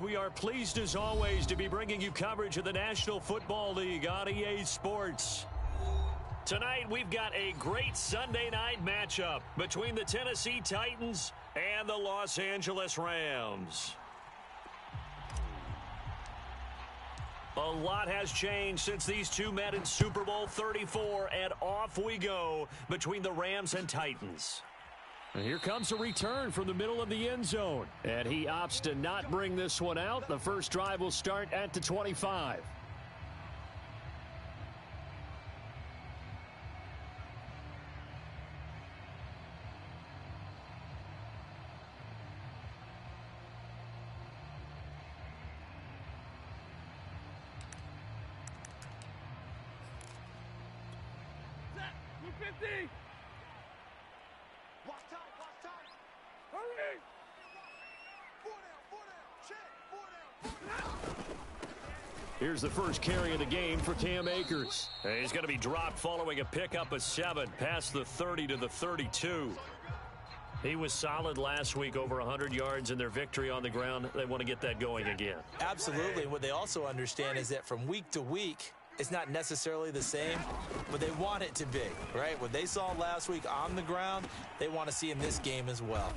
We are pleased as always to be bringing you coverage of the National Football League on EA Sports. Tonight we've got a great Sunday night matchup between the Tennessee Titans and the Los Angeles Rams. A lot has changed since these two met in Super Bowl 34, and off we go between the Rams and Titans. And here comes a return from the middle of the end zone. And he opts to not bring this one out. The first drive will start at the 25. Here's the first carry of the game for Cam Akers. He's going to be dropped following a pickup of 7 past the 30 to the 32. He was solid last week, over 100 yards in their victory on the ground. They want to get that going again. Absolutely. What they also understand is that from week to week, it's not necessarily the same, but they want it to be, right? What they saw last week on the ground, they want to see in this game as well.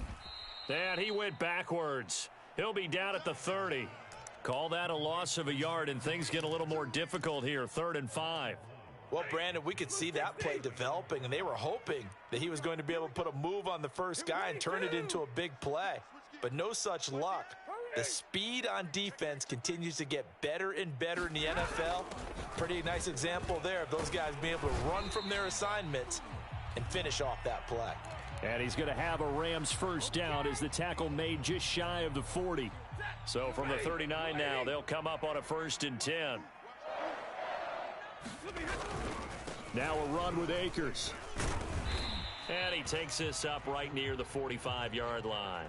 And he went backwards. He'll be down at the 30. Call that a loss of a yard, and things get a little more difficult here, 3rd and 5. Well, Brandon, we could see that play developing, and they were hoping that he was going to be able to put a move on the first guy and turn it into a big play. But no such luck. The speed on defense continues to get better and better in the NFL. Pretty nice example there of those guys being able to run from their assignments and finish off that play. And he's going to have a Rams first down as the tackle made just shy of the 40. So from the 39 now, they'll come up on a 1st and 10. Now a run with Akers. And he takes this up right near the 45-yard line.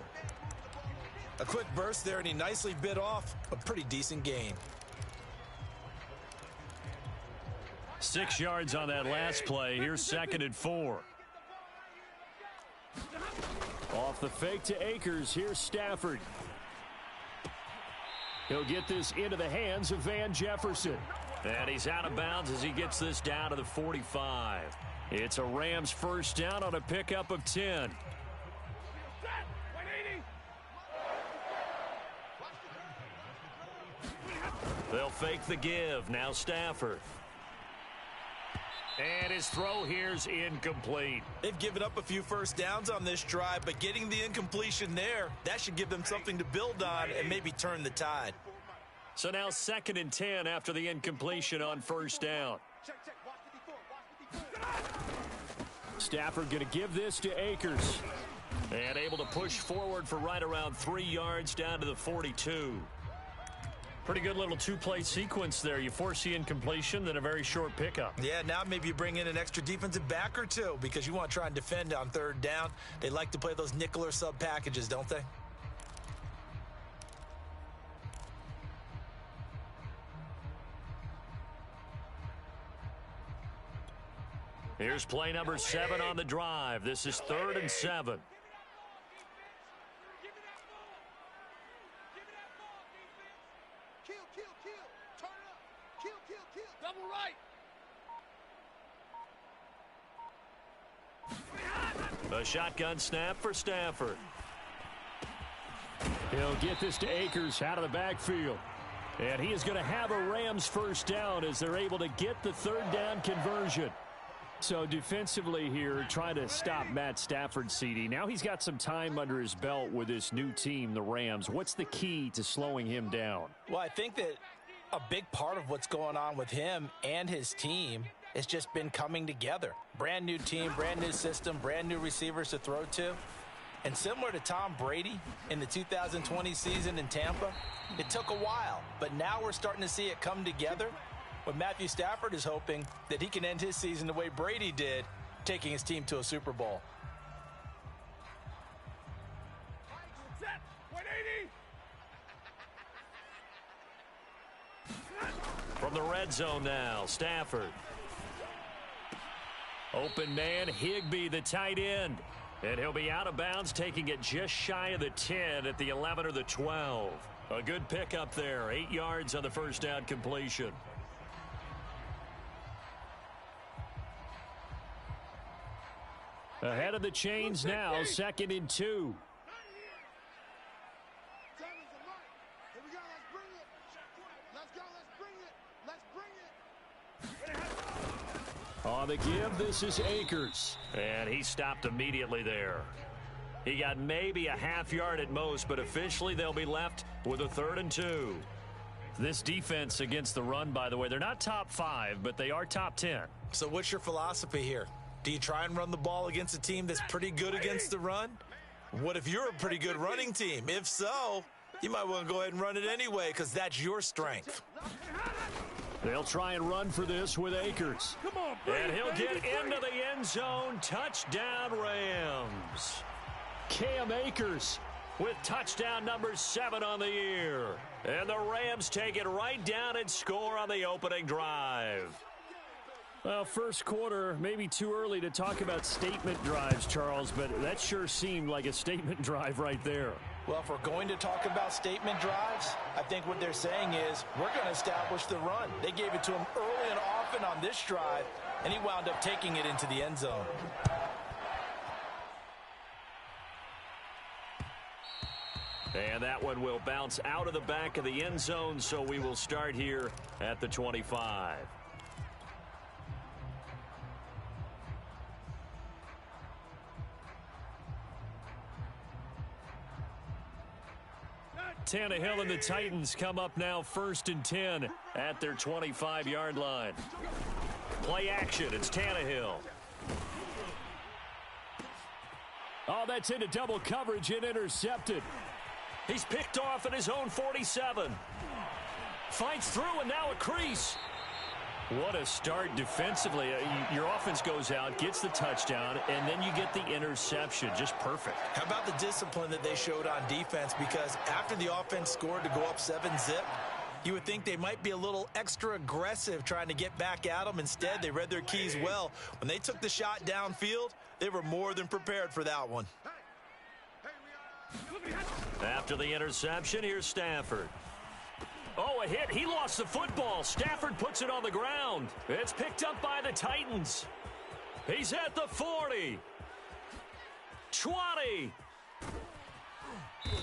A quick burst there, and he nicely bit off a pretty decent gain. 6 yards on that last play. Here's 2nd and 4. Off the fake to Akers. Here's Stafford. He'll get this into the hands of Van Jefferson. And he's out of bounds as he gets this down to the 45. It's a Rams first down on a pickup of 10. They'll fake the give. Now Stafford. And his throw here's incomplete. They've given up a few first downs on this drive, but getting the incompletion there, that should give them something to build on and maybe turn the tide. So now 2nd and 10 after the incompletion on first down. Stafford going to give this to Akers. And able to push forward for right around 3 yards down to the 42. Pretty good little two-play sequence there. You force the incompletion, then a very short pickup. Yeah, now maybe you bring in an extra defensive back or two because you want to try and defend on 3rd down. They like to play those nickel or sub packages, don't they? Here's play number 7 on the drive. This is 3rd and 7. A shotgun snap for Stafford. He'll get this to Akers out of the backfield. And he is going to have a Rams first down as they're able to get the 3rd down conversion. So defensively here, trying to stop Matt Stafford, CD. Now he's got some time under his belt with this new team, the Rams. What's the key to slowing him down? Well, I think that a big part of what's going on with him and his team has just been coming together. Brand new team, brand new system, brand new receivers to throw to. And similar to Tom Brady in the 2020 season in Tampa, it took a while, but now we're starting to see it come together. When Matthew Stafford is hoping that he can end his season the way Brady did, taking his team to a Super Bowl. From the red zone now, Stafford. Open man, Higbee, the tight end. And he'll be out of bounds, taking it just shy of the 10 at the 11 or the 12. A good pickup there. 8 yards on the first down completion. Ahead of the chains now, 2nd and 2. On the give, this is Akers. And he stopped immediately there. He got maybe a half yard at most, but officially they'll be left with a 3rd and 2. This defense against the run, by the way, they're not top 5, but they are top 10. So what's your philosophy here? Do you try and run the ball against a team that's pretty good against the run? What if you're a pretty good running team? If so, you might want to go ahead and run it anyway because that's your strength. They'll try and run for this with Akers. And he'll get into the end zone. Touchdown, Rams. Cam Akers with touchdown number 7 on the year. And the Rams take it right down and score on the opening drive. Well, first quarter, maybe too early to talk about statement drives, Charles, but that sure seemed like a statement drive right there. Well, if we're going to talk about statement drives, I think what they're saying is we're going to establish the run. They gave it to him early and often on this drive, and he wound up taking it into the end zone. And that one will bounce out of the back of the end zone, so we will start here at the 25. Tannehill and the Titans come up now 1st and 10 at their 25-yard line. Play action. It's Tannehill. Oh, that's into double coverage and intercepted. He's picked off at his own 47. Fights through and now a crease. What a start defensively. Your offense goes out, gets the touchdown, and then you get the interception. Just perfect. How about the discipline that they showed on defense? Because after the offense scored to go up 7-zip, you would think they might be a little extra aggressive trying to get back at them. Instead, they read their keys well. When they took the shot downfield, they were more than prepared for that one. After the interception, here's Stafford. Oh, a hit. He lost the football. Stafford puts it on the ground. It's picked up by the Titans. He's at the 40. 20.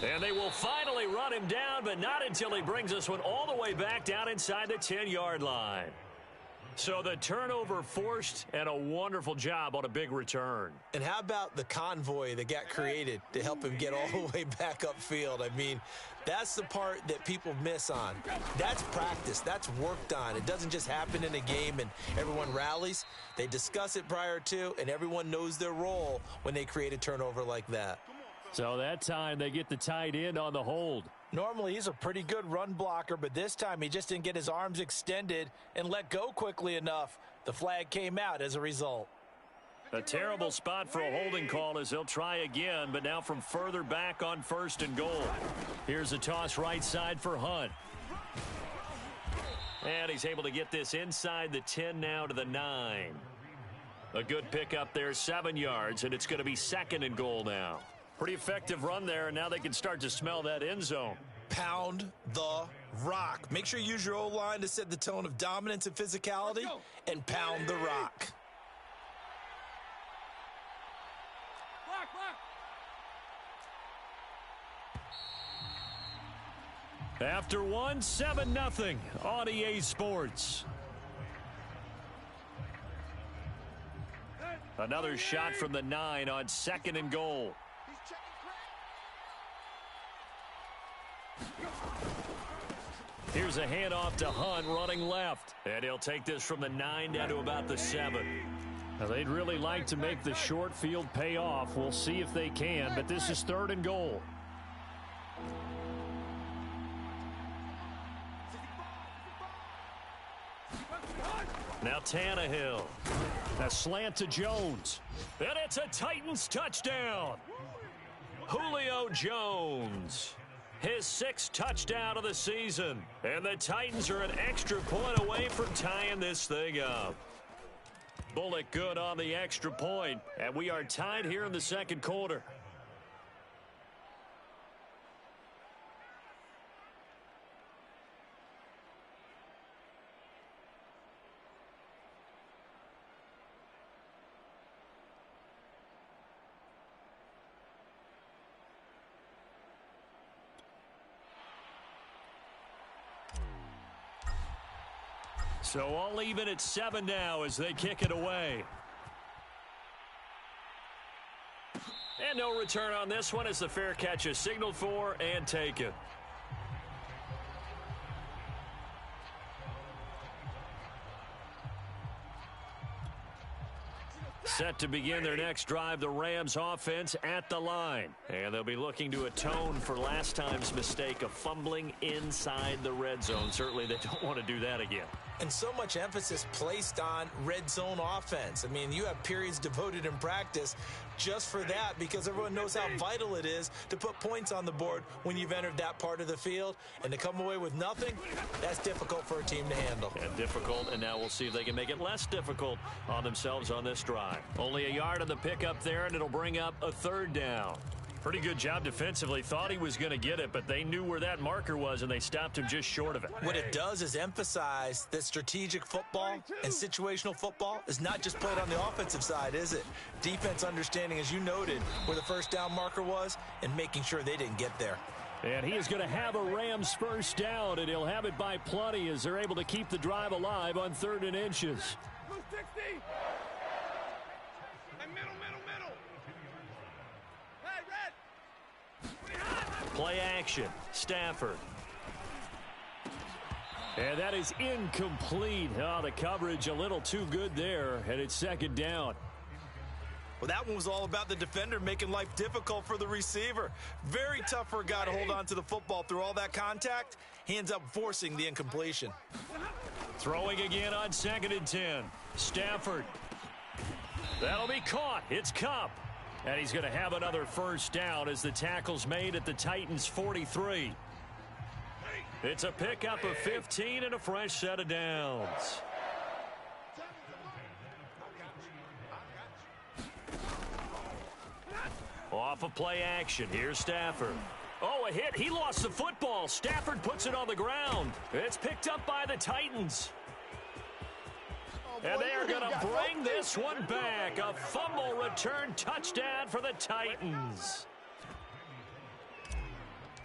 And they will finally run him down, but not until he brings this one all the way back down inside the 10-yard line. So the turnover forced, and a wonderful job on a big return. And how about the convoy that got created to help him get all the way back upfield? I mean, that's the part that people miss on. That's practice. That's worked on. It doesn't just happen in a game and everyone rallies. They discuss it prior to, and everyone knows their role when they create a turnover like that. So that time they get the tight end on the hold. Normally he's a pretty good run blocker, but this time he just didn't get his arms extended and let go quickly enough. The flag came out as a result. A terrible spot for a holding call as they'll try again, but now from further back on 1st and goal. Here's a toss right side for Hunt. And he's able to get this inside the 10 now to the 9. A good pickup there, 7 yards, and it's going to be 2nd and goal now. Pretty effective run there, and now they can start to smell that end zone. Pound the rock. Make sure you use your O-line to set the tone of dominance and physicality, and pound the rock. After one, 7-0 on EA Sports. Another shot from the 9 on 2nd and goal. Here's a handoff to Hunt running left. And he'll take this from the 9 down to about the 7. Now, they'd really like to make the short field pay off. We'll see if they can, but this is 3rd and goal. Now Tannehill. A slant to Jones. And it's a Titans touchdown. Julio Jones. His 6th touchdown of the season. And the Titans are an extra point away from tying this thing up. Bullock good on the extra point. And we are tied here in the 2nd quarter. So all even at 7 now as they kick it away. And no return on this one as the fair catch is signaled for and taken. Set to begin their next drive, the Rams offense at the line. And they'll be looking to atone for last time's mistake of fumbling inside the red zone. Certainly they don't want to do that again. And so much emphasis placed on red zone offense. I mean, you have periods devoted in practice just for that because everyone knows how vital it is to put points on the board when you've entered that part of the field. And to come away with nothing, that's difficult for a team to handle. And difficult, and now we'll see if they can make it less difficult on themselves on this drive. Only a yard on the pickup there, and it'll bring up a 3rd down. Pretty good job defensively. Thought he was going to get it, but they knew where that marker was, and they stopped him just short of it. What it does is emphasize that strategic football and situational football is not just played on the offensive side, is it? Defense understanding, as you noted, where the 1st down marker was and making sure they didn't get there. And he is going to have a Rams 1st down, and he'll have it by plenty as they're able to keep the drive alive on 3rd and inches. Play action. Stafford. And that is incomplete. Oh, the coverage a little too good there, and it's 2nd down. Well, that one was all about the defender making life difficult for the receiver. Very tough for a guy to hold on to the football through all that contact. He ends up forcing the incompletion. Throwing again on 2nd and 10. Stafford. That'll be caught. It's Kupp. And he's going to have another 1st down as the tackle's made at the Titans' 43. It's a pickup of 15 and a fresh set of downs. Off of play action. Here's Stafford. Oh, a hit. He lost the football. Stafford puts it on the ground. It's picked up by the Titans. And they are going to bring this one back. A fumble return touchdown for the Titans.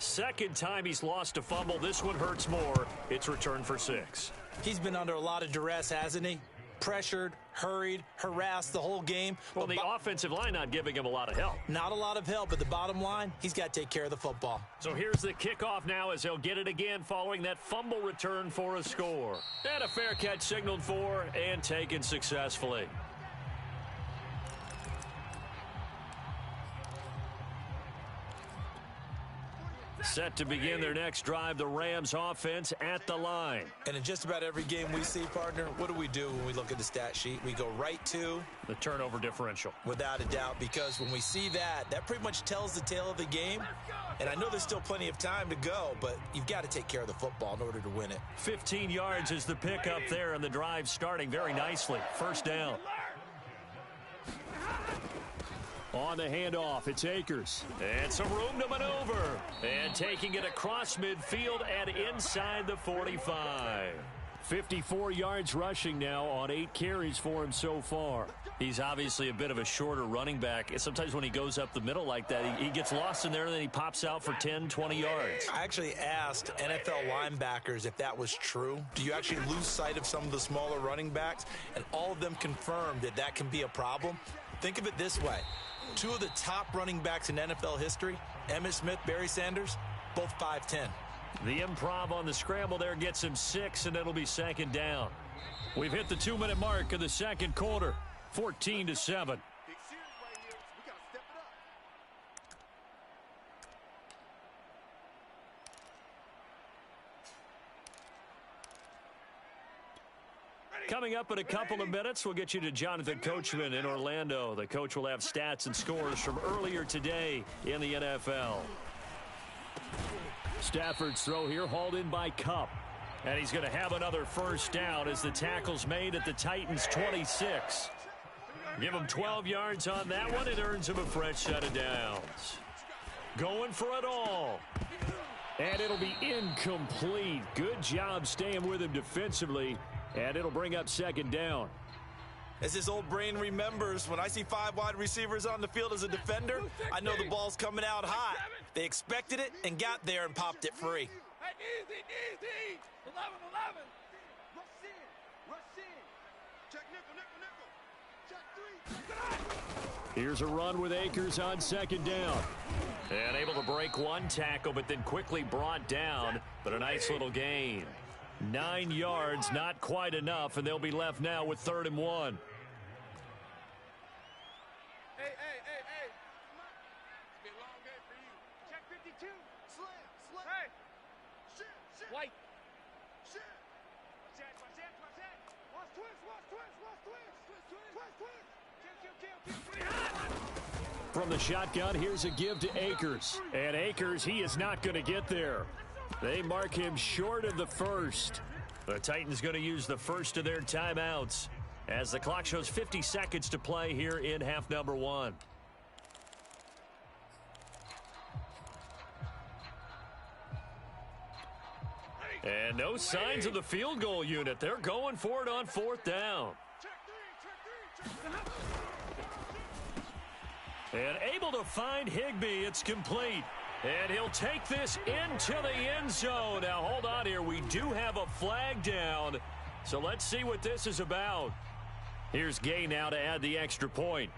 2nd time he's lost a fumble. This one hurts more. It's returned for 6. He's been under a lot of duress, hasn't he? Pressured, hurried, harassed the whole game. Well, the offensive line not giving him a lot of help. Not a lot of help, but the bottom line, he's got to take care of the football. So here's the kickoff now as he'll get it again following that fumble return for a score. And a fair catch signaled for and taken successfully. Set to begin their next drive, the Rams offense at the line. And in just about every game we see, partner, what do when we look at the stat sheet? We go right to the turnover differential. Without a doubt, because when we see that, that pretty much tells the tale of the game. And I know there's still plenty of time to go, but you've got to take care of the football in order to win it. 15 yards is the pickup there, and the drive starting very nicely. 1st down. On the handoff, it's Akers. And some room to maneuver. And taking it across midfield and inside the 45. 54 yards rushing now on 8 carries for him so far. He's obviously a bit of a shorter running back. Sometimes when he goes up the middle like that, he gets lost in there and then he pops out for 10, 20 yards. I actually asked NFL linebackers if that was true. Do you actually lose sight of some of the smaller running backs? And all of them confirmed that that can be a problem. Think of it this way. 2 of the top running backs in NFL history, Emmitt Smith, Barry Sanders, both 5'10". The improv on the scramble there gets him 6, and it'll be 2nd down. We've hit the 2-minute mark of the 2nd quarter, 14-7. Coming up in a couple of minutes, we'll get you to Jonathan Coachman in Orlando. The coach will have stats and scores from earlier today in the NFL. Stafford's throw here hauled in by Kupp. And he's going to have another 1st down as the tackle's made at the Titans' 26. Give him 12 yards on that one. It earns him a fresh set of downs. Going for it all. And it'll be incomplete. Good job staying with him defensively. And it'll bring up 2nd down. As his old brain remembers, when I see 5 wide receivers on the field as a defender, I know the ball's coming out hot. They expected it and got there and popped it free. Here's a run with Akers on second down. And able to break one tackle, but then quickly brought down. But a nice little gain. 9 yards, not quite enough, and they'll be left now with 3rd and 1. Hey. It's been a long game for you. Check 52. Slim. Hey. Shit. White. Shit. Watch that. Watch twist. From the shotgun, here's a give to Akers. And Akers, he is not going to get there. They mark him short of the first. The Titans going to use the first of their timeouts as the clock shows 50 seconds to play here in half number 1. And no signs of the field goal unit. They're going for it on 4th down. And able to find Higbee. It's complete. And he'll take this into the end zone. Now, hold on here. We do have a flag down. So let's see what this is about. Here's Gay now to add the extra point.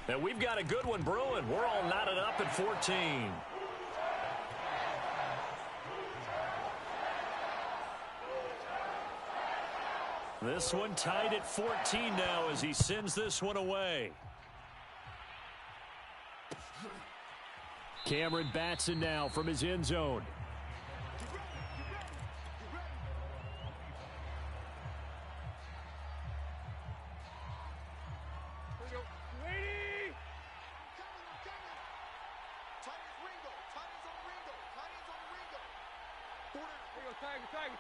And we've got a good one brewing. We're all knotted up at 14. This one tied at 14 now as he sends this one away. Cameron Batson now from his end zone.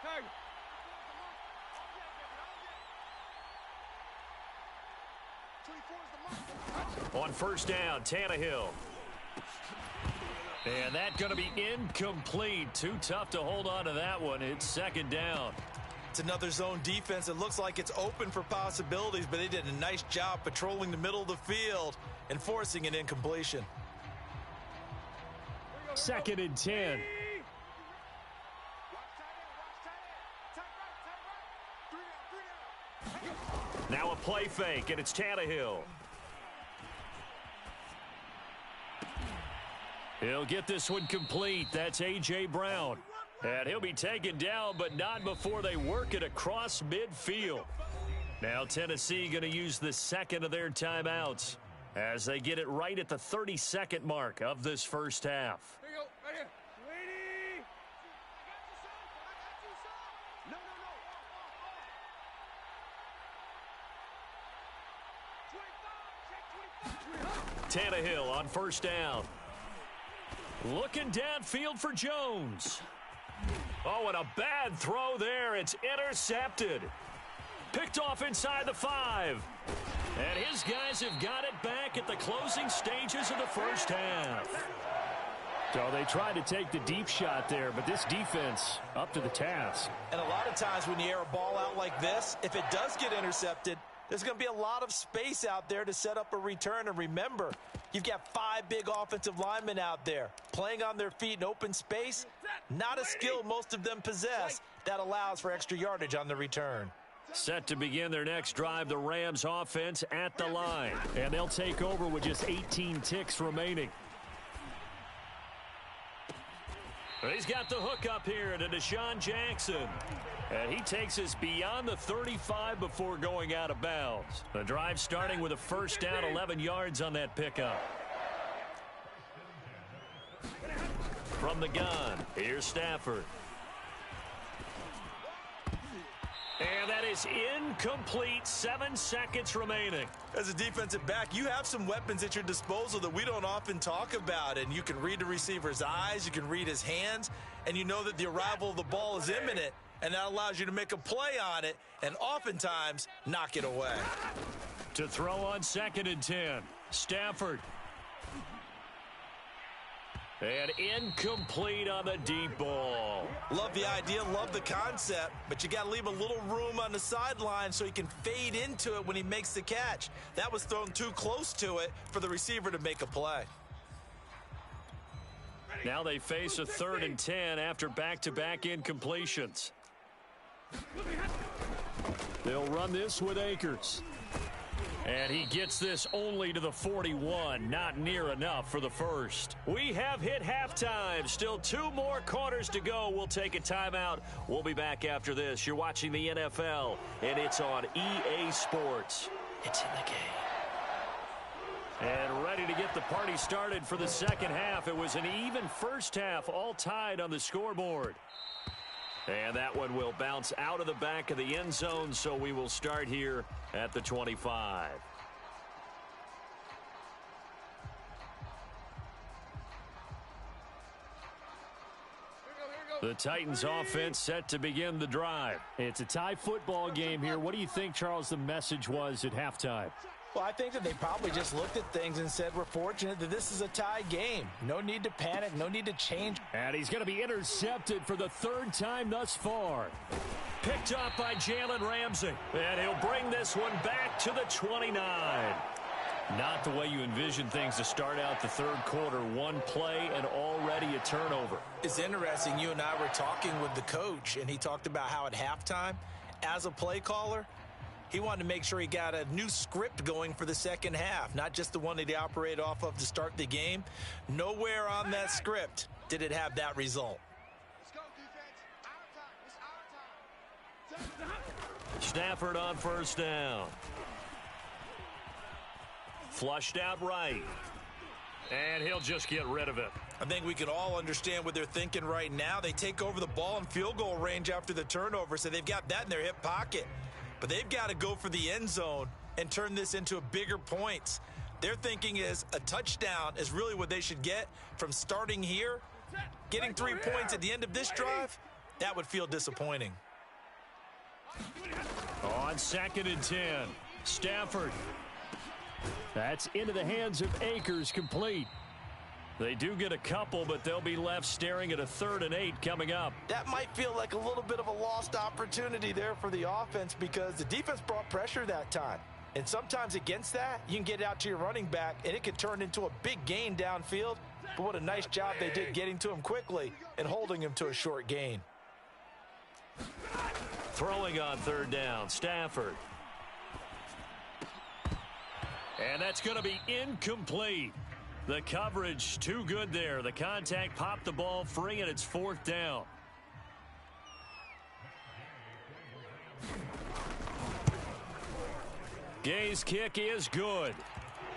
Tiger. On 1st down, Tannehill. And that's going to be incomplete. Too tough to hold on to that one. It's 2nd down. It's another zone defense. It looks like it's open for possibilities, but they did a nice job patrolling the middle of the field and forcing an incompletion. 2nd and 10. Now a play fake, and it's Tannehill. He'll get this one complete. That's A.J. Brown. And he'll be taken down, but not before they work it across midfield. Now Tennessee going to use the second of their timeouts as they get it right at the 32nd mark of this first half. Here you go, right here. Lady! Tannehill on 1st down. Looking downfield for Jones. Oh, and a bad throw there. It's intercepted. Picked off inside the 5. And his guys have got it back at the closing stages of the first half. So they tried to take the deep shot there, but this defense up to the task. And a lot of times when you air a ball out like this, if it does get intercepted, there's going to be a lot of space out there to set up a return. And remember, you've got 5 big offensive linemen out there playing on their feet in open space. Not a skill most of them possess that allows for extra yardage on the return. Set to begin their next drive, the Rams offense at the line. And they'll take over with just 18 ticks remaining. He's got the hook up here to Deshaun Jackson. And he takes us beyond the 35 before going out of bounds. The drive starting with a 1st down, 11 yards on that pickup. From the gun, here's Stafford. And that is incomplete. 7 seconds remaining. As a defensive back, you have some weapons at your disposal that we don't often talk about. And you can read the receiver's eyes, you can read his hands, and you know that the arrival of the ball is imminent. And that allows you to make a play on it and oftentimes knock it away. To throw on 2nd and 10. Stafford. And incomplete on the deep ball. Love the idea, love the concept, but you got to leave a little room on the sideline so he can fade into it when he makes the catch. That was thrown too close to it for the receiver to make a play. Now they face a 3rd and 10 after back-to-back incompletions. They'll run this with Akers. And he gets this only to the 41. Not near enough for the first. We have hit halftime. Still 2 more quarters to go. We'll take a timeout. We'll be back after this. You're watching the NFL, and it's on EA Sports. It's in the game. And ready to get the party started for the second half. It was an even first half, all tied on the scoreboard. And that one will bounce out of the back of the end zone, so we will start here at the 25. The Titans offense set to begin the drive. It's a tie football game here. What do you think, Charles, the message was at halftime? Well, I think that they probably just looked at things and said, we're fortunate that this is a tie game. No need to panic, no need to change. And he's going to be intercepted for the 3rd time thus far. Picked up by Jalen Ramsey. And he'll bring this one back to the 29. Not the way you envision things to start out the 3rd quarter. 1 play and already a turnover. It's interesting. You and I were talking with the coach, and he talked about how at halftime, as a play caller, he wanted to make sure he got a new script going for the second half, not just the one that he operated off of to start the game. Nowhere on that script did it have that result. Let's go, defense. Our time. It's our time. Stafford on first down. Flushed out right. And he'll just get rid of it. I think we can all understand what they're thinking right now. They take over the ball in field goal range after the turnover, so they've got that in their hip pocket. But they've got to go for the end zone and turn this into a bigger points. Their thinking is a touchdown is really what they should get from starting here. Getting 3 points at the end of this drive, that would feel disappointing. On 2nd and 10, Stafford. That's into the hands of Akers, complete. They do get a couple, but they'll be left staring at a 3rd and 8 coming up. That might feel like a little bit of a lost opportunity there for the offense because the defense brought pressure that time. And sometimes against that, you can get out to your running back, and it could turn into a big gain downfield. But what a nice job they did getting to him quickly and holding him to a short gain. Throwing on 3rd down, Stafford. And that's going to be incomplete. The coverage too good there. The contact popped the ball free, and it's 4th down. Gay's kick is good.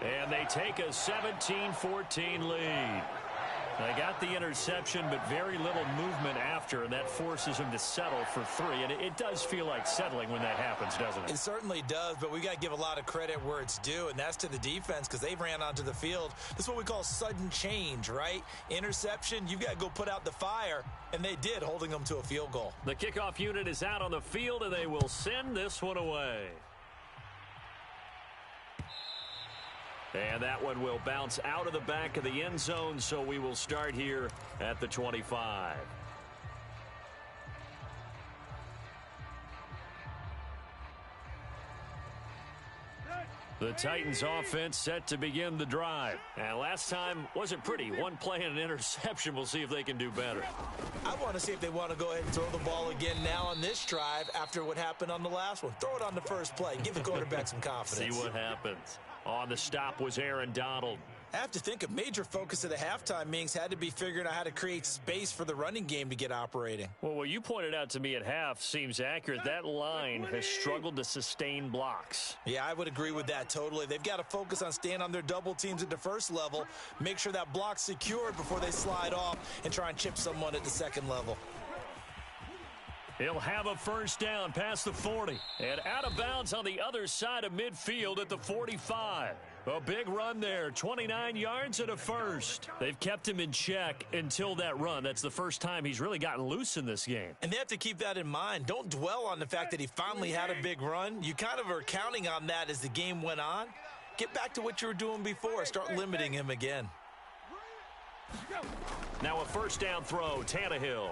And they take a 17-14 lead. They got the interception, but very little movement after, and that forces them to settle for 3. And it does feel like settling when that happens, doesn't it? It certainly does, but we got to give a lot of credit where it's due, and that's to the defense because they ran onto the field. This is what we call sudden change, right? Interception, you've got to go put out the fire, and they did, holding them to a field goal. The kickoff unit is out on the field, and they will send this one away. And that one will bounce out of the back of the end zone, so we will start here at the 25. The Titans offense set to begin the drive. And last time wasn't pretty. 1 play and an interception. We'll see if they can do better. I want to see if they want to go ahead and throw the ball again now on this drive after what happened on the last one. Throw it on the first play. Give the quarterback some confidence. See what happens. On the stop was Aaron Donald. I have to think a major focus of the halftime meetings had to be figuring out how to create space for the running game to get operating. Well, what you pointed out to me at half seems accurate. That line has struggled to sustain blocks. Yeah, I would agree with that totally. They've got to focus on staying on their double teams at the first level, make sure that block's secured before they slide off and try and chip someone at the second level. He'll have a first down past the 40. And out of bounds on the other side of midfield at the 45. A big run there, 29 yards and a first. They've kept him in check until that run. That's the first time he's really gotten loose in this game. And they have to keep that in mind. Don't dwell on the fact that he finally had a big run. You kind of are counting on that as the game went on. Get back to what you were doing before. Start limiting him again. Now a first down throw, Tannehill.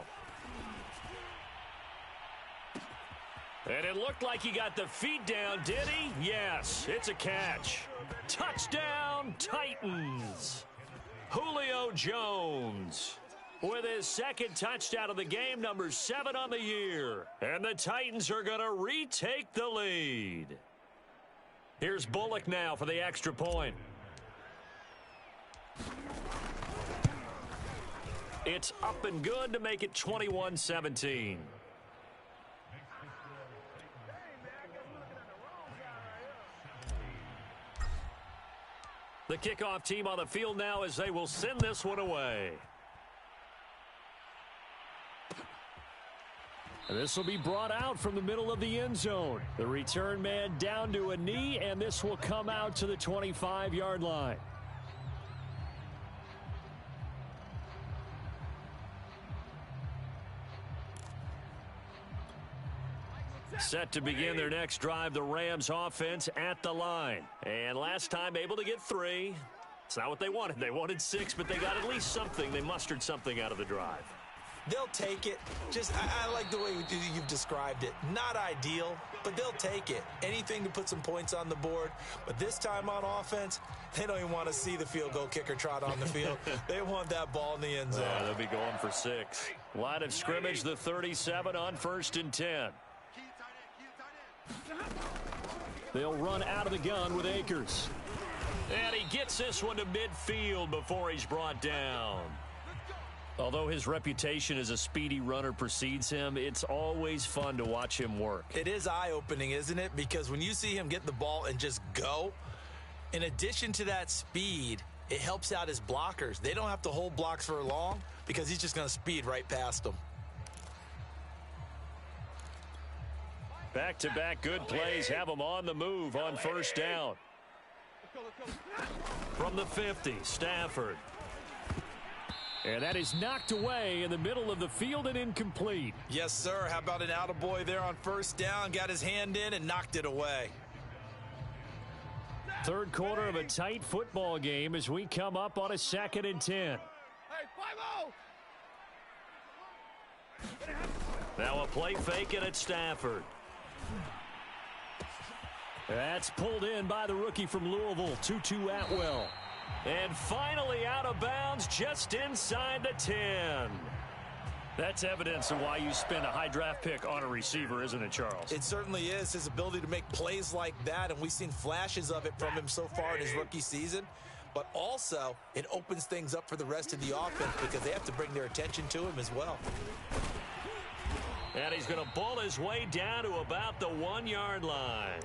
And it looked like he got the feet down, did he? Yes, it's a catch. Touchdown, Titans. Julio Jones with his second touchdown of the game, number 7 on the year. And the Titans are going to retake the lead. Here's Bullock now for the extra point. It's up and good to make it 21-17. The kickoff team on the field now as they will send this one away. And this will be brought out from the middle of the end zone. The return man down to a knee, and this will come out to the 25-yard line. Set to begin their next drive, the Rams offense at the line. And last time able to get 3. It's not what they wanted. They wanted 6, but they got at least something. They mustered something out of the drive. They'll take it. I like the way you've described it. Not ideal, but they'll take it. Anything to put some points on the board. But this time on offense, they don't even want to see the field goal kicker trot on the field. They want that ball in the end zone. They'll be going for 6. Line of scrimmage, the 37 on 1st and 10. They'll run out of the gun with Akers. And he gets this one to midfield before he's brought down. Although his reputation as a speedy runner precedes him, it's always fun to watch him work. It is eye-opening, isn't it? Because when you see him get the ball and just go, in addition to that speed, it helps out his blockers. They don't have to hold blocks for long because he's just going to speed right past them. Back-to-back good plays have him on the move on 1st down. From the 50, Stafford. And that is knocked away in the middle of the field and incomplete. Yes, sir. How about an attaboy there on 1st down? Got his hand in and knocked it away. Third quarter of a tight football game as we come up on a 2nd and 10. Hey, 5-0. Now a play fake and it's Stafford. That's pulled in by the rookie from Louisville, Tutu Atwell. And finally out of bounds just inside the 10. That's evidence of why you spend a high draft pick on a receiver, isn't it, Charles? It certainly is. His ability to make plays like that, and we've seen flashes of it from him so far in his rookie season. But also, it opens things up for the rest of the offense because they have to bring their attention to him as well. And he's going to ball his way down to about the 1-yard line.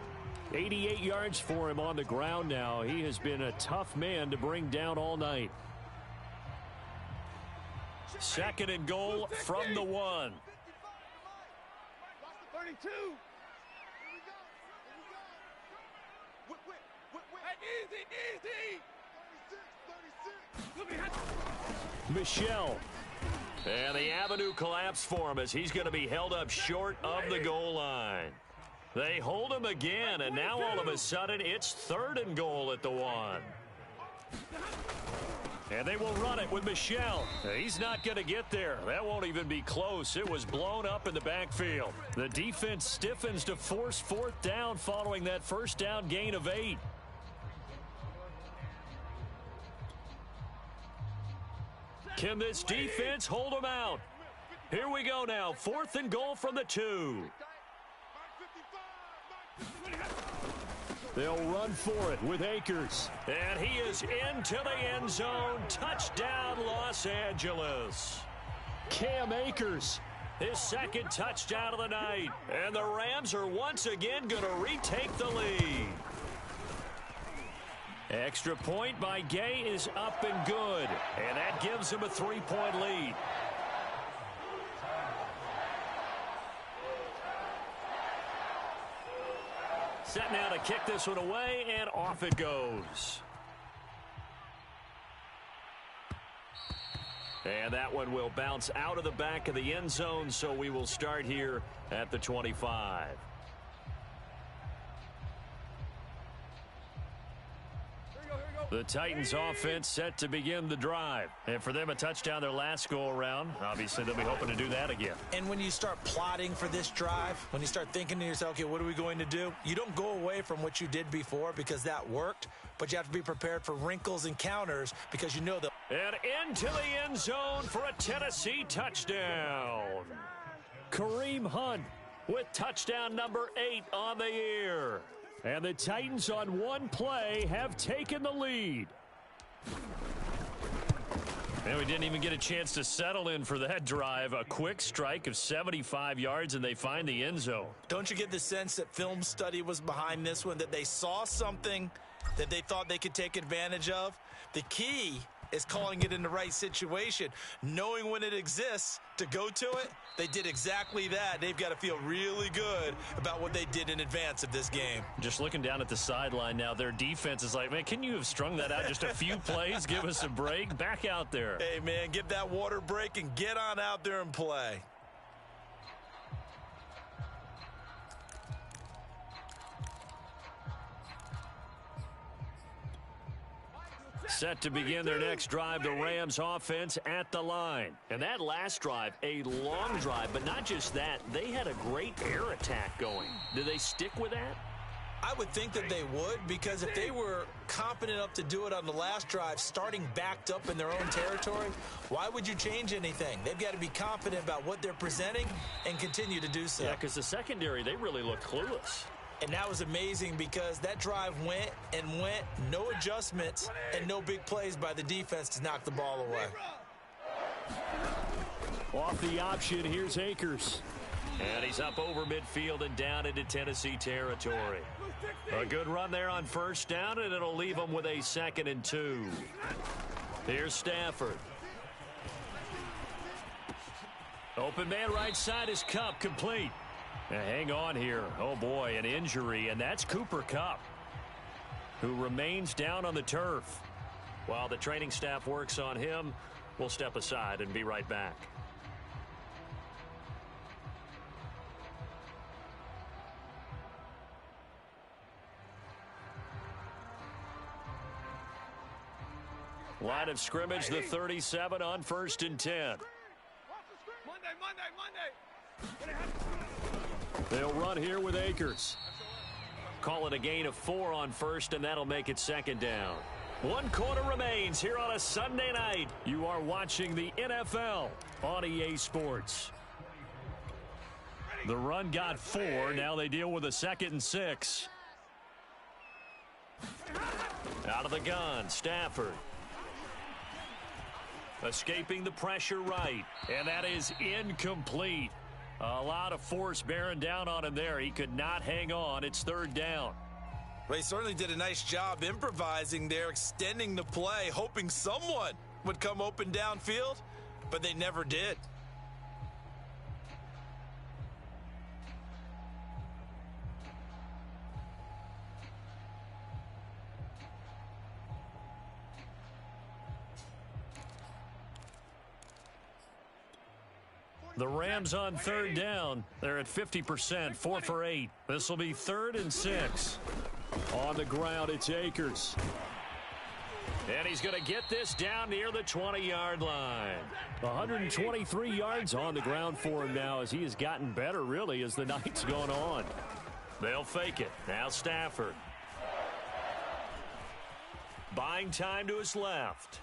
88 yards for him on the ground now. He has been a tough man to bring down all night. 2nd and goal from the 1. 32. Easy. Michelle. And the avenue collapsed for him as he's going to be held up short of the goal line. They hold him again, and now all of a sudden it's 3rd and goal at the 1. And they will run it with Michelle. He's not going to get there. That won't even be close. It was blown up in the backfield. The defense stiffens to force 4th down following that 1st down gain of 8. Can this defense hold him out? Here we go now. 4th and goal from the 2. They'll run for it with Akers. And he is into the end zone. Touchdown, Los Angeles. Cam Akers, his 2nd touchdown of the night. And the Rams are once again going to retake the lead. Extra point by Gay is up and good. And that gives him a 3-point lead. Set now to kick this one away, and off it goes. And that one will bounce out of the back of the end zone, so we will start here at the 25. The Titans offense set to begin the drive. And for them, a touchdown their last go-around. Obviously, they'll be hoping to do that again. And when you start plotting for this drive, when you start thinking to yourself, okay, what are we going to do? You don't go away from what you did before because that worked, but you have to be prepared for wrinkles and counters because you know that. And into the end zone for a Tennessee touchdown. Kareem Hunt with touchdown number 8 on the year. And the Titans on one play have taken the lead. And we didn't even get a chance to settle in for that drive. A quick strike of 75 yards, and they find the end zone. Don't you get the sense that film study was behind this one, that they saw something that they thought they could take advantage of? The key is calling it in the right situation, knowing when it exists to go to it. They did exactly that. They've got to feel really good about what they did in advance of this game. Just looking down at the sideline now, their defense is like, man, can you have strung that out just a few plays? Give us a break. Back out there. Hey, man, give that water break and get on out there and play. Set to begin their next drive, the Rams offense at the line. And that last drive, a long drive, but not just that. They had a great air attack going. Do they stick with that? I would think that they would, because if they were confident enough to do it on the last drive, starting backed up in their own territory, why would you change anything? They've got to be confident about what they're presenting and continue to do so. Yeah, because the secondary, they really looked clueless. And that was amazing because that drive went and went, no adjustments and no big plays by the defense to knock the ball away. Off the option, here's Akers. And he's up over midfield and down into Tennessee territory. A good run there on first down, and it'll leave them with a 2nd and 2. Here's Stafford. Open man right side is Kupp, complete. Now hang on here. Oh, boy, an injury, and that's Cooper Kupp, who remains down on the turf. While the training staff works on him, we'll step aside and be right back. Line of scrimmage, the 37 on 1st and 10. Monday. They'll run here with Akers. Call it a gain of 4 on 1st, and that'll make it 2nd down. 1 quarter remains here on a Sunday night. You are watching the NFL on EA Sports. The run got 4. Now they deal with a 2nd and 6. Out of the gun, Stafford. Escaping the pressure right. And that is incomplete. A lot of force bearing down on him there. He could not hang on. It's 3rd down. Well, he certainly did a nice job improvising there, extending the play, hoping someone would come open downfield, but they never did. The Rams on 3rd down. They're at 50%, 4 for 8. This will be 3rd and 6. On the ground, it's Akers. And he's going to get this down near the 20-yard line. 123 yards on the ground for him now as he has gotten better, really, as the night's gone on. They'll fake it. Now Stafford. Buying time to his left.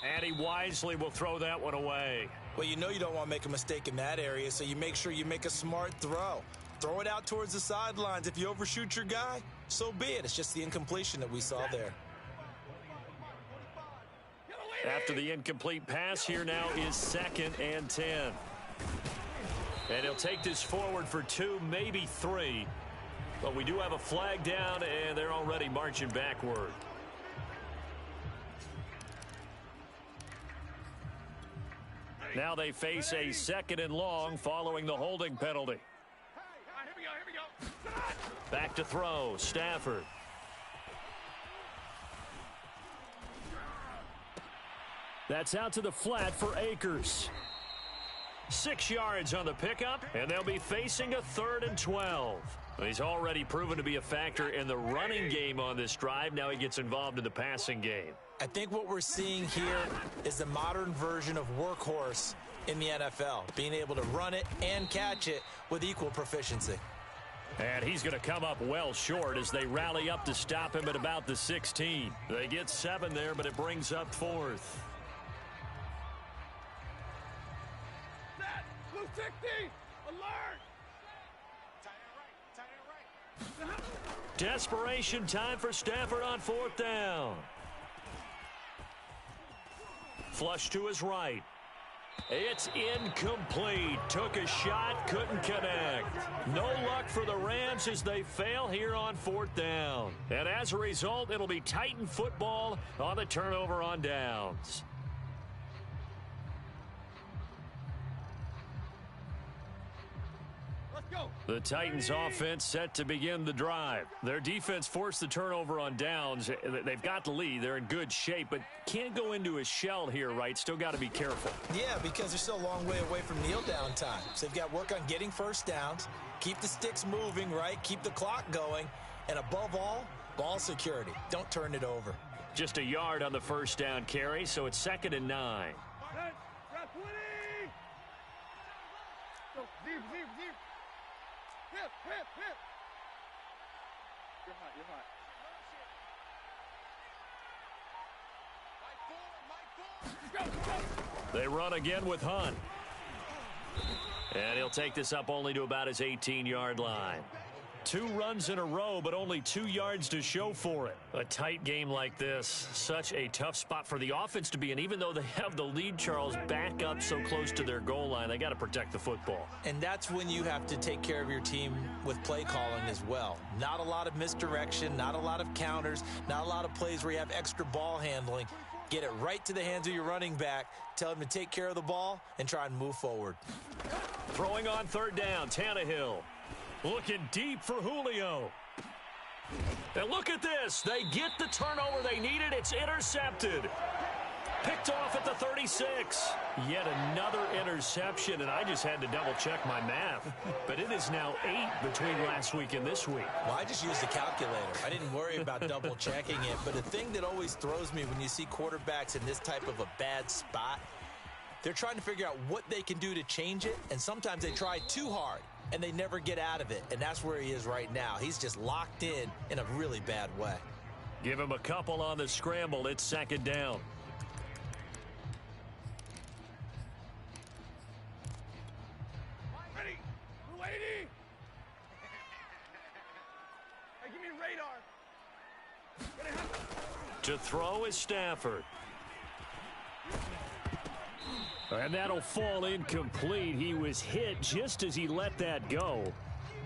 And he wisely will throw that one away. Well, you know you don't want to make a mistake in that area, so you make sure you make a smart throw. Throw it out towards the sidelines. If you overshoot your guy, so be it. It's just the incompletion that we saw there. After the incomplete pass, here now is 2nd and 10. And he'll take this forward for 2, maybe 3. But we do have a flag down, and they're already marching backward. Now they face a 2nd and long following the holding penalty. Here we go. Back to throw, Stafford. That's out to the flat for Akers. 6 yards on the pickup, and they'll be facing a 3rd and 12. He's already proven to be a factor in the running game on this drive. Now he gets involved in the passing game. I think what we're seeing here is the modern version of workhorse in the NFL, being able to run it and catch it with equal proficiency. And he's going to come up well short as they rally up to stop him at about the 16. They get 7 there, but it brings up 4th. Set! Blue 60! Alert! Tight end right. Desperation time for Stafford on 4th down. Flush to his right. It's incomplete. Took a shot, couldn't connect. No luck for the Rams as they fail here on 4th down. And as a result, it'll be Titan football on the turnover on downs. The Titans offense set to begin the drive. Their defense forced the turnover on downs. They've got the lead. They're in good shape, but can't go into a shell here, right? Still got to be careful. Yeah, because they're still a long way away from kneel down time. So they've got to work on getting first downs, keep the sticks moving, right? Keep the clock going, and above all, ball security. Don't turn it over. Just a yard on the first down carry, so it's 2nd and 9. You're hot. They run again with Hunt. And he'll take this up only to about his 18-yard line. 2 runs in a row, but only 2 yards to show for it. A tight game like this, such a tough spot for the offense to be in. Even though they have the lead, Charles, back up so close to their goal line, they got to protect the football. And that's when you have to take care of your team with play calling as well. Not a lot of misdirection, not a lot of counters, not a lot of plays where you have extra ball handling. Get it right to the hands of your running back, tell him to take care of the ball, and try and move forward. Throwing on 3rd down, Tannehill. Looking deep for Julio. And look at this. They get the turnover they needed. It's intercepted. Picked off at the 36. Yet another interception, and I just had to double-check my math. But it is now 8 between last week and this week. Well, I just used a calculator. I didn't worry about double-checking it. But the thing that always throws me when you see quarterbacks in this type of a bad spot, they're trying to figure out what they can do to change it, and sometimes they try too hard, and they never get out of it. And that's where he is right now. He's just locked in a really bad way. Give him a couple on the scramble. It's 2nd down. Ready? Lady! Hey, give me radar. To throw is Stafford. And that'll fall incomplete. He was hit just as he let that go.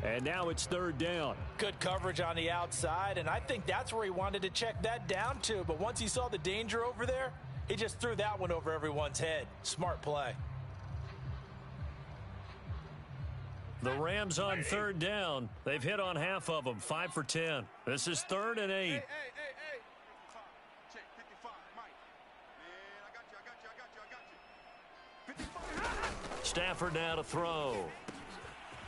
And now it's 3rd down. Good coverage on the outside, and I think that's where he wanted to check that down to. But once he saw the danger over there, he just threw that one over everyone's head. Smart play. The Rams on 3rd down. They've hit on half of them, 5 for 10. This is 3rd and 8. Hey. Check 55, Mike. Man, I got you. Stafford now to throw.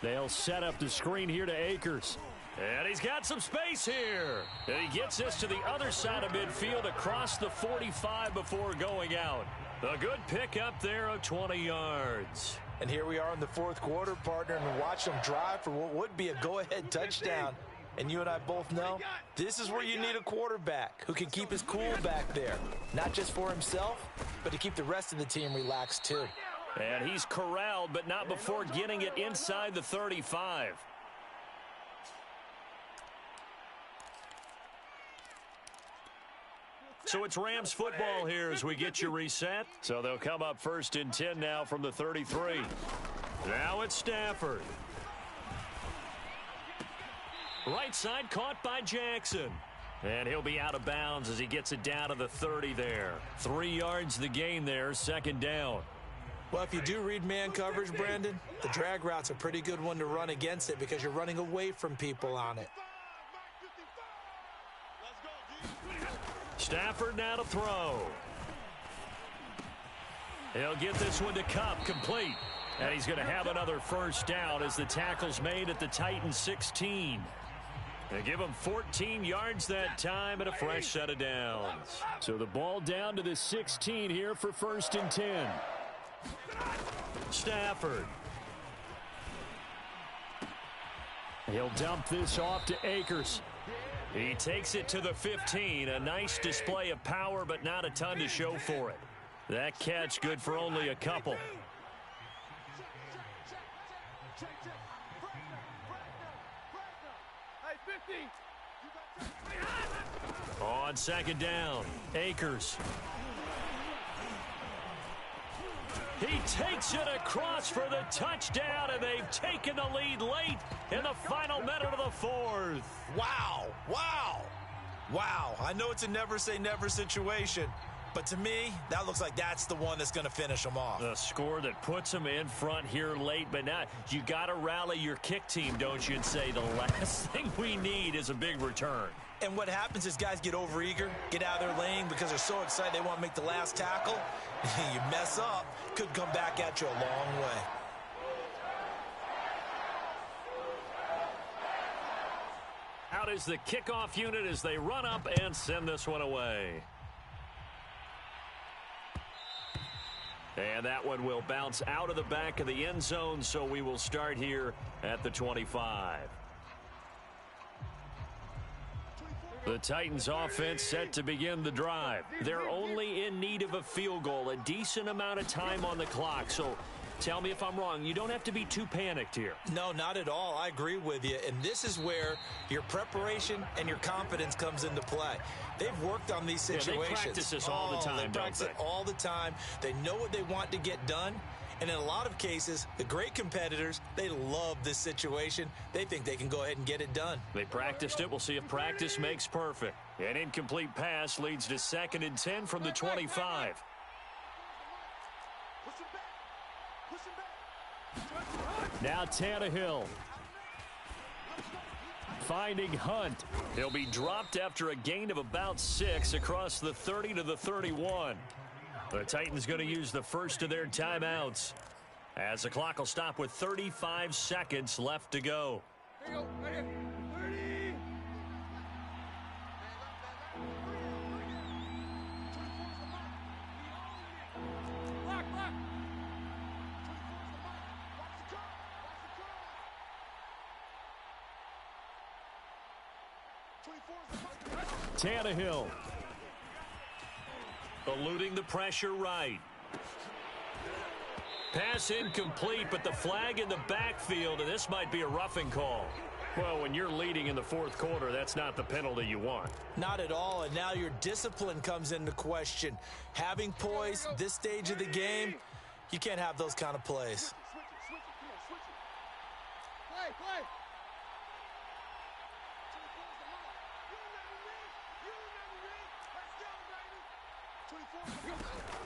They'll set up the screen here to Akers. And he's got some space here. And he gets this to the other side of midfield across the 45 before going out. A good pickup there of 20 yards. And here we are in the 4th quarter, partner, and watch them drive for what would be a go-ahead touchdown. And you and I both know this is where you need a quarterback who can keep his cool back there. Not just for himself, but to keep the rest of the team relaxed too. And he's corralled, but not before getting it inside the 35. So it's Rams football here as we get you reset. So they'll come up 1st and 10 now from the 33. Now it's Stafford. Right side caught by Jackson. And he'll be out of bounds as he gets it down to the 30 there. 3 yards the gain there, 2nd down. Well, if you do read man coverage, Brandon, the drag route's a pretty good one to run against it because you're running away from people on it. Stafford now to throw. He'll get this one to Cup, complete. And he's going to have another first down as the tackle's made at the Titans 16. They give him 14 yards that time and a fresh set of downs. So the ball down to the 16 here for 1st and 10. Stafford. He'll dump this off to Akers. He takes it to the 15. A nice display of power, but not a ton to show for it. That catch good for only a couple. On 2nd down, Akers. He takes it across for the touchdown, and they've taken the lead late in the final minute of the 4th. Wow, wow, wow. I know it's a never-say-never situation, but to me, that looks like that's the one that's going to finish them off. The score that puts them in front here late, but now you got to rally your kick team, don't you, and say the last thing we need is a big return. And what happens is guys get overeager, get out of their lane because they're so excited they want to make the last tackle. You mess up, could come back at you a long way. Out is the kickoff unit as they run up and send this one away. And that one will bounce out of the back of the end zone, so we will start here at the 25. The Titans offense set to begin the drive. They're only in need of a field goal, a decent amount of time on the clock. So tell me if I'm wrong. You don't have to be too panicked here. No, not at all. I agree with you. And this is where your preparation and your confidence comes into play. They've worked on these situations. Yeah, they practice this all the time, They practice it all the time. They know what they want to get done. And in a lot of cases, the great competitors, they love this situation. They think they can go ahead and get it done. They practiced it. We'll see if practice makes perfect. An incomplete pass leads to 2nd and 10 from the 25. Now Tannehill. Finding Hunt. He'll be dropped after a gain of about 6 across the 30 to the 31. The Titans going to use the first of their timeouts as the clock will stop with 35 seconds left to go. Tannehill. Eluding the pressure right. Pass incomplete, but the flag in the backfield, and this might be a roughing call. Well, when you're leading in the 4th quarter, that's not the penalty you want. Not at all, and now your discipline comes into question. Having poise this stage of the game, you can't have those kind of plays.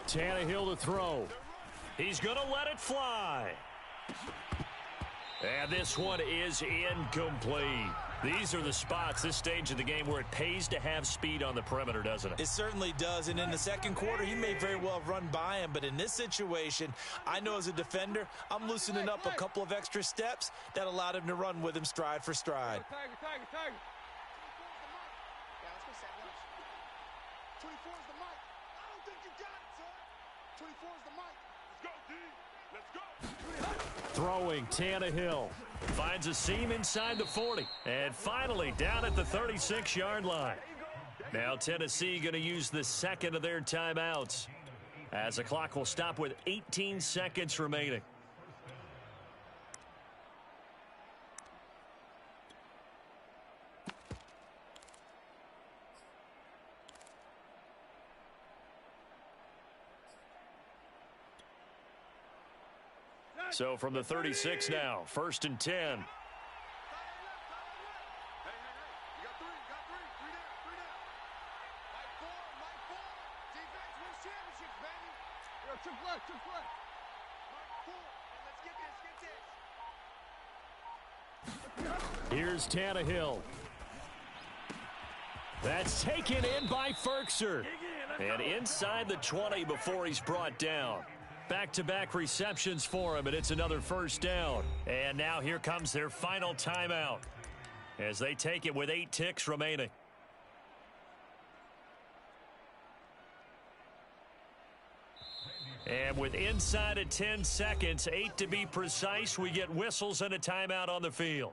Tannehill to throw. He's going to let it fly. And this one is incomplete. These are the spots, this stage of the game, where it pays to have speed on the perimeter, doesn't it? It certainly does, and in the 2nd quarter, he may very well have run by him, but in this situation, I know as a defender, I'm loosening up a couple of extra steps that allowed him to run with him stride for stride. Tiger. Throwing Tannehill. Finds a seam inside the 40. And finally down at the 36-yard line. Now Tennessee going to use the 2nd of their timeouts as the clock will stop with 18 seconds remaining. So from the 36 now, 1st and 10. Here's Tannehill. That's taken in by Ferkser. And inside the 20 before he's brought down. Back-to-back receptions for him, and it's another first down. And now here comes their final timeout as they take it with 8 ticks remaining. And with inside of 10 seconds, 8 to be precise, we get whistles and a timeout on the field.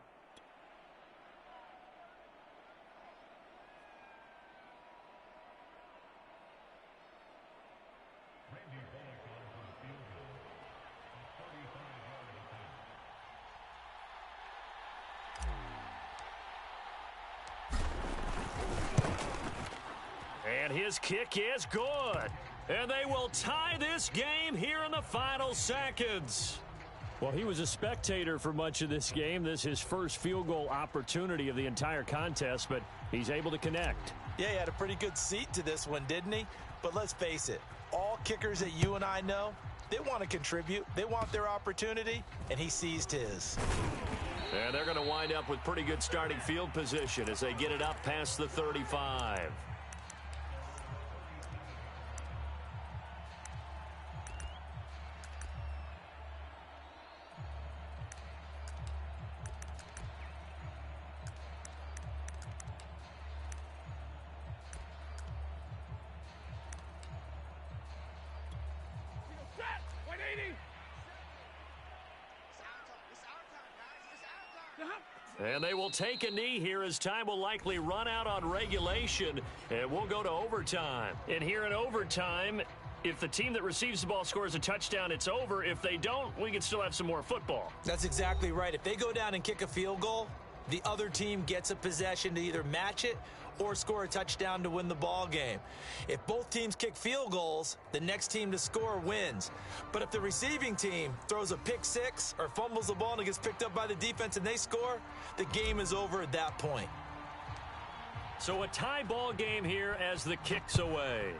And his kick is good. And they will tie this game here in the final seconds. Well, he was a spectator for much of this game. This is his first field goal opportunity of the entire contest, but he's able to connect. Yeah, he had a pretty good seat to this one, didn't he? But let's face it, all kickers that you and I know, they want to contribute. They want their opportunity, and he seized his. And they're going to wind up with pretty good starting field position as they get it up past the 35. And they will take a knee here as time will likely run out on regulation, and we'll go to overtime. And here in overtime, if the team that receives the ball scores a touchdown, it's over. If they don't, we can still have some more football. That's exactly right. If they go down and kick a field goal, the other team gets a possession to either match it or score a touchdown to win the ball game. If both teams kick field goals, the next team to score wins. But if the receiving team throws a pick six or fumbles the ball and it gets picked up by the defense and they score, the game is over at that point. So a tie ball game here as the kick's away.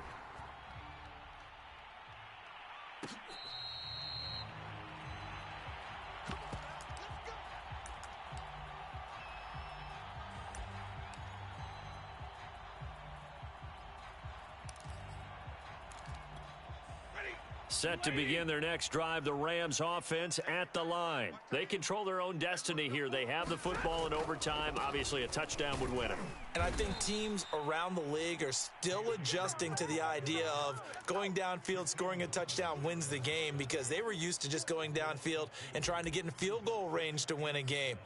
Set to begin their next drive, the Rams offense at the line. They control their own destiny here. They have the football in overtime. Obviously, a touchdown would win it. And I think teams around the league are still adjusting to the idea of going downfield, scoring a touchdown wins the game, because they were used to just going downfield and trying to get in field goal range to win a game.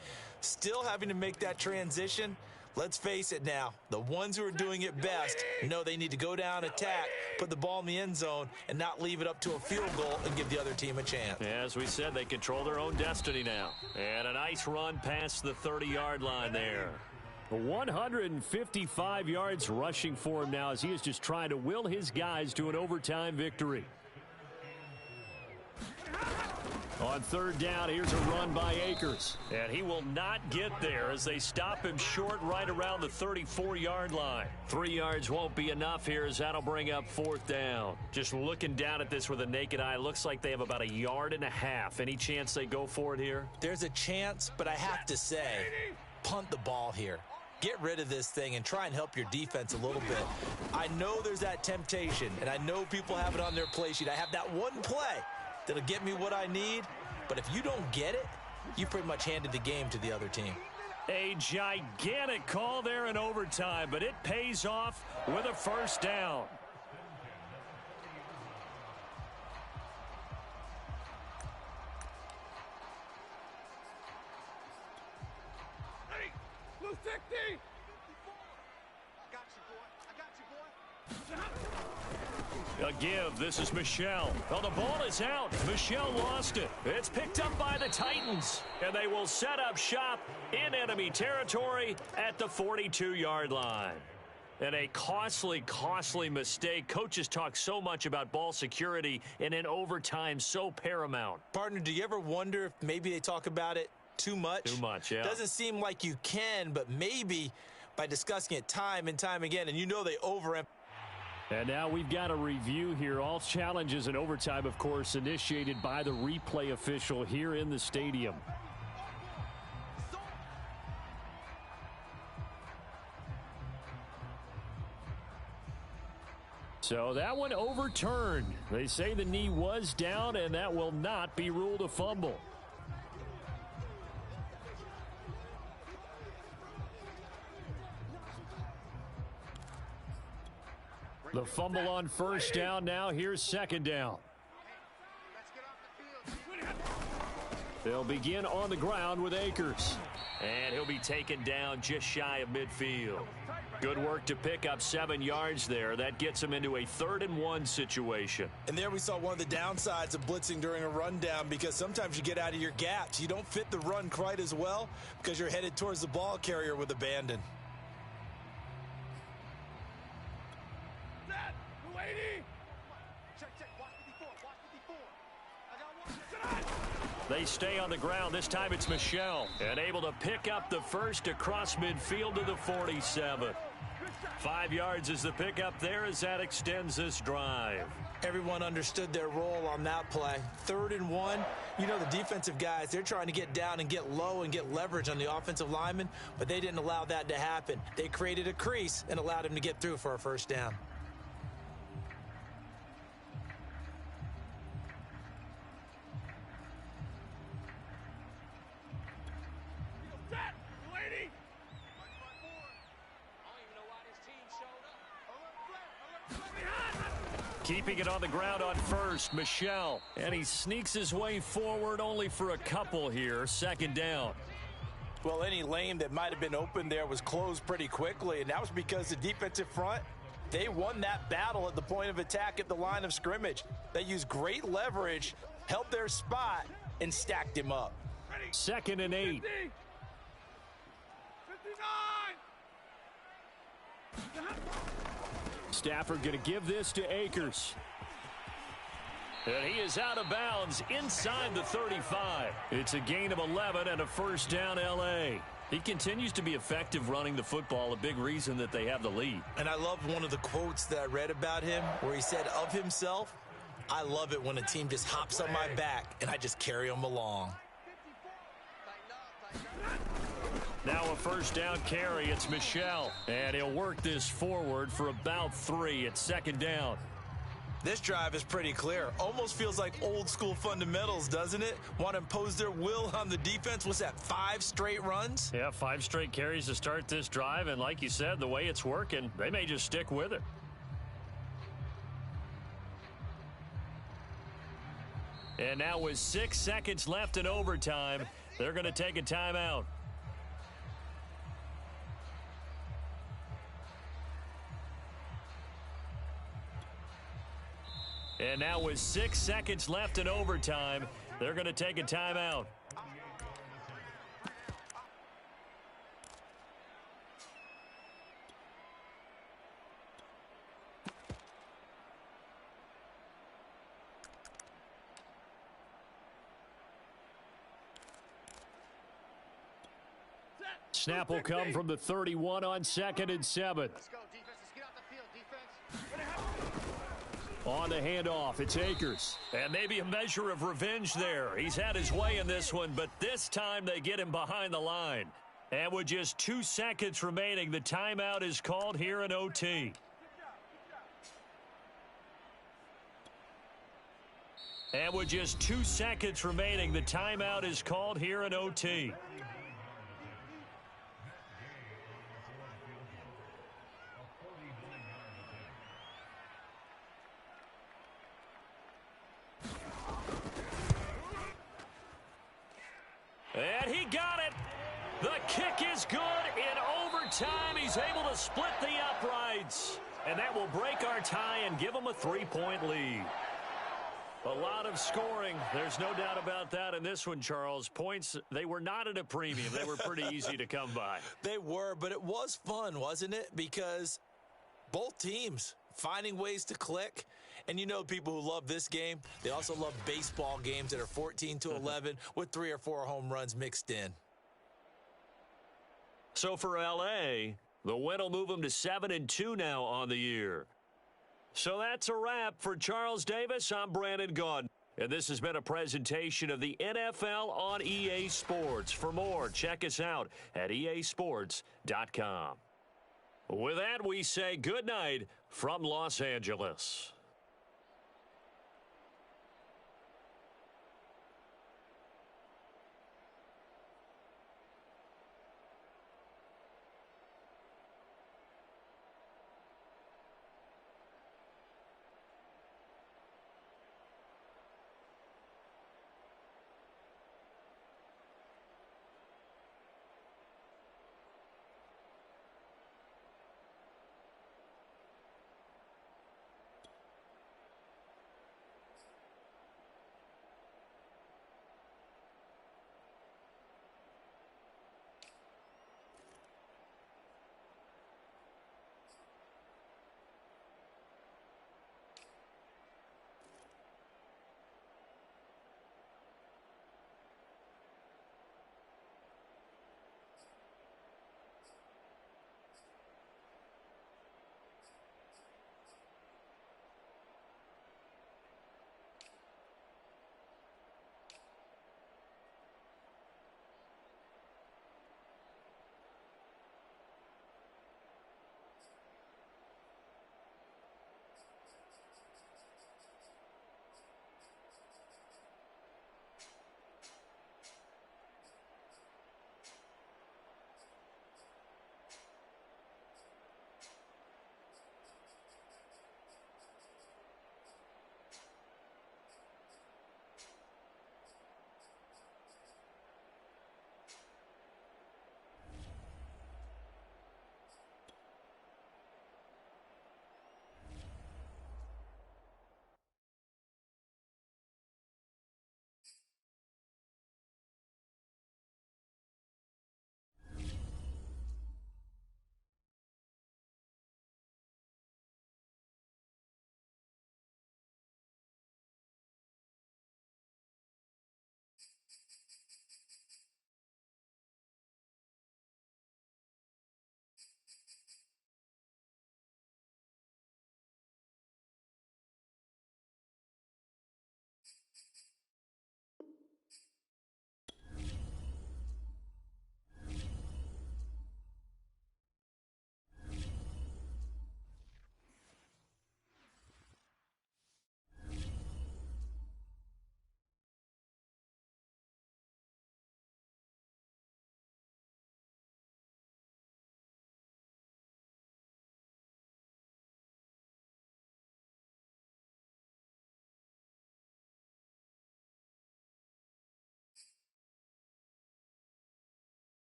Still having to make that transition. Let's face it now, the ones who are doing it best know they need to go down, attack, put the ball in the end zone, and not leave it up to a field goal and give the other team a chance. As we said, they control their own destiny now. And a nice run past the 30-yard line there. 155 yards rushing for him now as he is just trying to will his guys to an overtime victory. On third down, here's a run by Akers. And he will not get there as they stop him short right around the 34-yard line. 3 yards won't be enough here as that'll bring up fourth down. Just looking down at this with a naked eye, looks like they have about 1.5 yards. Any chance they go for it here? There's a chance, but I have to say, punt the ball here. Get rid of this thing and try and help your defense a little bit. I know there's that temptation, and I know people have it on their play sheet. I have that one play that'll get me what I need, but if you don't get it, you pretty much handed the game to the other team. A gigantic call there in overtime, but it pays off with a first down. Hey, blue 60! I got you, boy. I got you, boy. A give. This is Michel. Oh, the ball is out. Michel lost it. It's picked up by the Titans. And they will set up shop in enemy territory at the 42-yard line. And a costly, costly mistake. Coaches talk so much about ball security, and in overtime, so paramount. Partner, do you ever wonder if maybe they talk about it too much? Too much, yeah. Doesn't seem like you can, but maybe by discussing it time and time again, and you know they overemphasize. And now we've got a review here. All challenges in overtime, of course, initiated by the replay official here in the stadium. So that one overturned. They say the knee was down, and that will not be ruled a fumble. The fumble on first down now. Here's second down. They'll begin on the ground with Akers. And he'll be taken down just shy of midfield. Good work to pick up 7 yards there. That gets him into a 3rd and 1 situation. And there we saw one of the downsides of blitzing during a rundown, because sometimes you get out of your gaps. You don't fit the run quite as well because you're headed towards the ball carrier with abandon. They stay on the ground. This time it's Michel. And able to pick up the first across midfield to the 47. 5 yards is the pickup there as that extends this drive. Everyone understood their role on that play. 3rd and 1. You know, the defensive guys, they're trying to get down and get low and get leverage on the offensive lineman, but they didn't allow that to happen. They created a crease and allowed him to get through for a first down. Keeping it on the ground on first, Michel. And he sneaks his way forward only for a couple here. Second down. Well, any lane that might have been open there was closed pretty quickly, and that was because the defensive front, they won that battle at the point of attack at the line of scrimmage. They used great leverage, held their spot, and stacked him up. 2nd and 8. 59! Stafford going to give this to Akers. And he is out of bounds inside the 35. It's a gain of 11 and a first down L.A. He continues to be effective running the football, a big reason that they have the lead. And I love one of the quotes that I read about him where he said of himself, "I love it when a team just hops on my back and I just carry them along." Now a first down carry. It's Michel. And he'll work this forward for about 3 at second down. This drive is pretty clear. Almost feels like old school fundamentals, doesn't it? Want to impose their will on the defense. What's that, 5 straight runs? Yeah, 5 straight carries to start this drive. And like you said, the way it's working, they may just stick with it. And now with 6 seconds left in overtime, they're going to take a timeout. And now with 6 seconds left in overtime, they're going to take a timeout. Snap will come from the 31 on 2nd and 7. Let's go, defense. Let's get out the field, defense. On the handoff, it's Akers. And maybe a measure of revenge there. He's had his way in this one, but this time they get him behind the line. And with just 2 seconds remaining, the timeout is called here in OT. And with just 2 seconds remaining, the timeout is called here in OT. And he got it. The kick is good. In overtime, he's able to split the uprights. And that will break our tie and give him a 3-point lead. A lot of scoring. There's no doubt about that in this one, Charles. Points, they were not at a premium. They were pretty easy to come by. They were, but it was fun, wasn't it? Because both teams finding ways to click. And you know people who love this game, they also love baseball games that are 14-11 with 3 or 4 home runs mixed in. So for L.A., the win will move them to 7-2 now on the year. So that's a wrap. For Charles Davis, I'm Brandon Gaudin. And this has been a presentation of the NFL on EA Sports. For more, check us out at easports.com. With that, we say good night from Los Angeles.